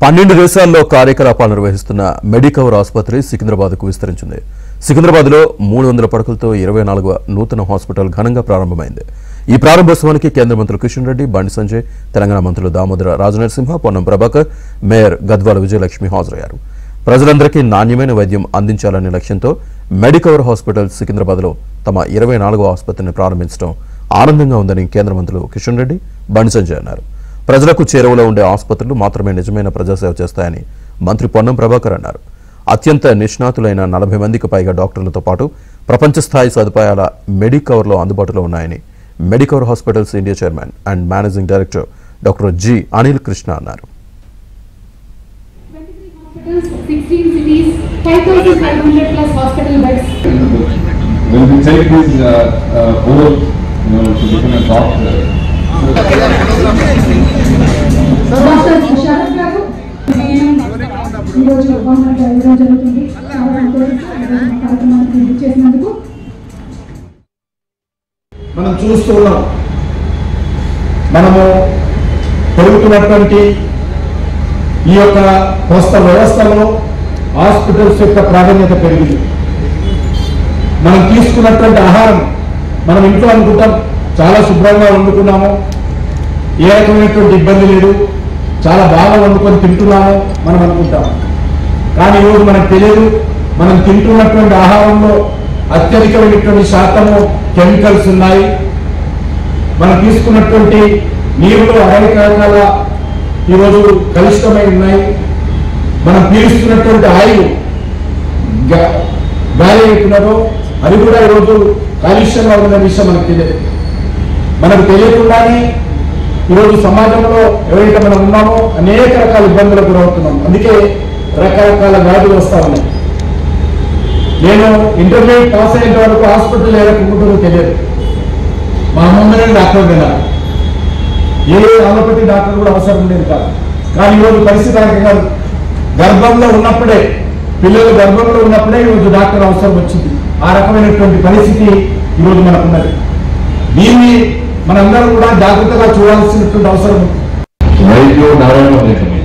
12 దేశాల్లో కార్యకలాపాలు నిర్వహిస్తున్న మెడికవర్ ఆసుపత్రి సికింద్రాబాద్కు విస్తరించింది. సికింద్రాబాద్లో 300 పడకలతో 24వ నూతన హాస్పిటల్ ఘనంగా ప్రారంభమైంది. ఈ ప్రారంభోత్సవానికి కేంద్ర మంత్రులు కిషన్ రెడ్డి, బండి సంజయ్, తెలంగాణ మంత్రులు దామోదర రాజనరసింహ, పొన్నం ప్రభాకర్, మేయర్ గద్వాల విజయలక్ష్మి హాజరయ్యారు. ప్రజలందరికీ నాణ్యమైన వైద్యం అందించాలనే లక్ష్యంతో మెడికవర్ హాస్పిటల్ సికింద్రాబాద్లో తమ 24వ ఆసుపత్రిని ప్రారంభించడం ఆనందంగా ఉందని కేంద్ర మంత్రులు కిషన్ రెడ్డి, బండి సంజయ్ అన్నారు. ప్రజలకు చేరువలో ఉండే ఆసుపత్రులు మాత్రమే నిజమైన ప్రజాసేవ చేస్తాయని మంత్రి పొన్నం ప్రభాకర్ అన్నారు. అత్యంత నిష్ణాతులైన 40 మందికి పైగా డాక్టర్లతో పాటు ప్రపంచ స్థాయి సదుపాయాల మెడికవర్లో అందుబాటులో ఉన్నాయని Medicover hospitals India chairman and managing director doctor G Anil Krishna అన్నారు. 16 cities, 5,500 plus hospital beds. When we take this board, to become a doctor. Doctor Sharat garu, ఈ రోజు గవర్నమెంట్ ఇవ్వడం జరుగుతుంది. కార్యక్రమానికి చేసినందుకు మనం చూస్తున్నాం. మనము పెరుగుతున్నటువంటి ఈ యొక్క కొత్త వ్యవస్థలో హాస్పిటల్స్ యొక్క ప్రాధాన్యత పెరిగింది. మనం తీసుకున్నటువంటి ఆహారం మనం ఇంట్లో అనుకుంటాం చాలా శుభ్రంగా వండుకున్నాము, ఏ రకమైనటువంటి ఇబ్బంది లేదు, చాలా బాగా వండుకొని తింటున్నాము మనం అనుకుంటాం. కానీ ఈరోజు మనకు తెలియదు, మనం తింటున్నటువంటి ఆహారంలో అత్యధికమైనటువంటి శాతము కెమికల్స్ ఉన్నాయి. మనం తీసుకున్నటువంటి నీరులో అనేక రకాల ఈరోజు కలుషితమై ఉన్నాయి. మనం పీలుస్తున్నటువంటి ఆయిల్ గాలి ఎట్టున్నదో అది కూడా ఈరోజు కాలుష్యంగా ఉన్న విషయం మనకు తెలియదు. మనకు తెలియకుండానే ఈరోజు సమాజంలో ఎవరైతే మనం ఉన్నామో అనేక రకాల ఇబ్బందులకు గురవుతున్నాం. అందుకే రకరకాల వ్యాధులు వస్తూ ఉన్నాయి. నేను ఇంటర్మీడియట్ పాస్ అయ్యేంత వరకు హాస్పిటల్ ఏ రకంగా తెలియదు. మా అమ్మమ్మనే డాక్టర్ తిన్నారు, ఏ ఆలోపతి డాక్టర్ కూడా అవసరం ఉండేది కాదు. కానీ ఈరోజు పరిస్థితి రకంగా గర్భంలో ఉన్నప్పుడే, పిల్లలు గర్భంలో ఉన్నప్పుడే ఈరోజు డాక్టర్ అవసరం వచ్చింది. ఆ రకమైనటువంటి పరిస్థితి ఈరోజు మనకు ఉన్నది. దీన్ని మనందరం కూడా జాగ్రత్తగా చూడాల్సినటువంటి అవసరం ఉంది. వైద్యం నారాయణ లేకమే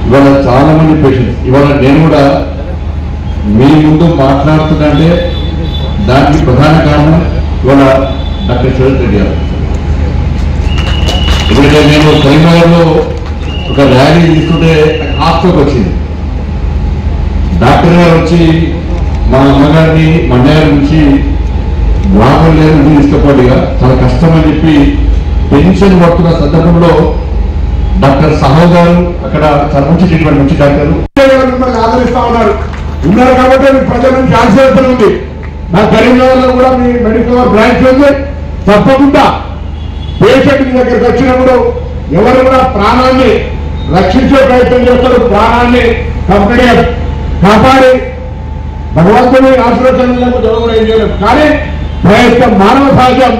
ఇవాళ చాలా మంది పేషెంట్స్, ఇవాళ నేను కూడా మీ ముందు మాట్లాడుతుందంటే దానికి ప్రధాన కారణం ఇవాళ డాక్టర్ శరత్ రెడ్డి గారు. ఎందుకంటే నేను కరీంనగర్లో ఒక ర్యాలీ తీసుకుంటే ఆఫ్టర్కి వచ్చింది. డాక్టర్ గారు వచ్చి మా అమ్మగారిని మండ్యాల నుంచి రామలేరు ఇష్టపడిగా చాలా కష్టం అని చెప్పి పెన్షన్ పడుతున్న సందర్భంలో డాక్టర్ సహో గారు అక్కడ చాలా మంచి ట్రీట్మెంట్, మంచి డాక్టర్ ఆదరిస్తా ఉన్నారు కాబట్టి మీకు ప్రజల నుంచి ఆశీర్వదం ఉంది. నా కరీంనగర్లో కూడా మీ మెడికల్ బ్రాంచ్ ఉంది. తప్పకుండా పేషెంట్ దగ్గరికి వచ్చినప్పుడు ఎవరు కూడా ప్రాణాన్ని రక్షించే ప్రయత్నం చేస్తారు. ప్రాణాన్ని కంపెనీ కాపాడి భగవంతుని ఆశీర్వచనలకు జరుగుతూ ఏం చేయలేదు. కానీ ప్రయత్నం మానవ సహజం.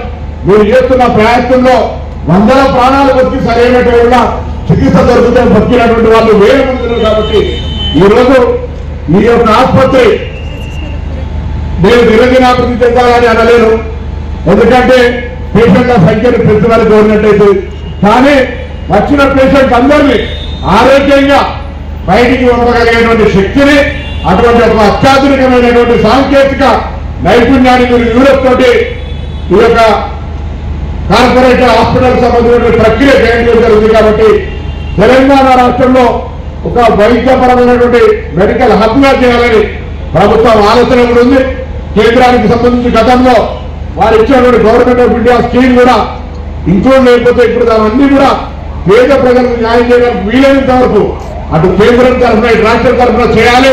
మీరు చేస్తున్న ప్రయత్నంలో 100 ప్రాణాలు వచ్చి సరైనటువంటి చికిత్స దొరికితే బతికినటువంటి వాళ్ళు వేరే మంది. కాబట్టి ఈరోజు ఈ యొక్క ఆసుపత్రి నేను దినదినాభివృద్ధి చెందాలని అనలేను, ఎందుకంటే పేషెంట్ల సంఖ్యను పెంచాలని కోరినట్టయితే. కానీ వచ్చిన పేషెంట్ అందరినీ ఆరోగ్యంగా బయటికి పంపగలిగేటువంటి శక్తిని, అటువంటి ఒక అత్యాధునికమైనటువంటి సాంకేతిక నైపుణ్యాన్ని మీరు యూరోప్ తోటి ఈ యొక్క కార్పొరేట్ హాస్పిటల్ సంబంధించిన ప్రక్రియ చేయడం జరుగుతుంది. కాబట్టి తెలంగాణ రాష్ట్రంలో ఒక వైద్యపరమైనటువంటి మెడికల్ హబ్గా చేయాలని ప్రభుత్వం ఆలోచన కూడా ఉంది. కేంద్రానికి సంబంధించి గతంలో వారు ఇచ్చినటువంటి గవర్నమెంట్ ఆఫ్ ఇండియా స్కీమ్ కూడా ఇంక్లూడ్ లేకపోతే ఇప్పుడు దాన్ని కూడా పేద ప్రజలకు న్యాయం చేయడానికి వీలైనంత వరకు అటు కేంద్రం తరఫున, ఇటు రాష్ట్రం తరఫున చేయాలి.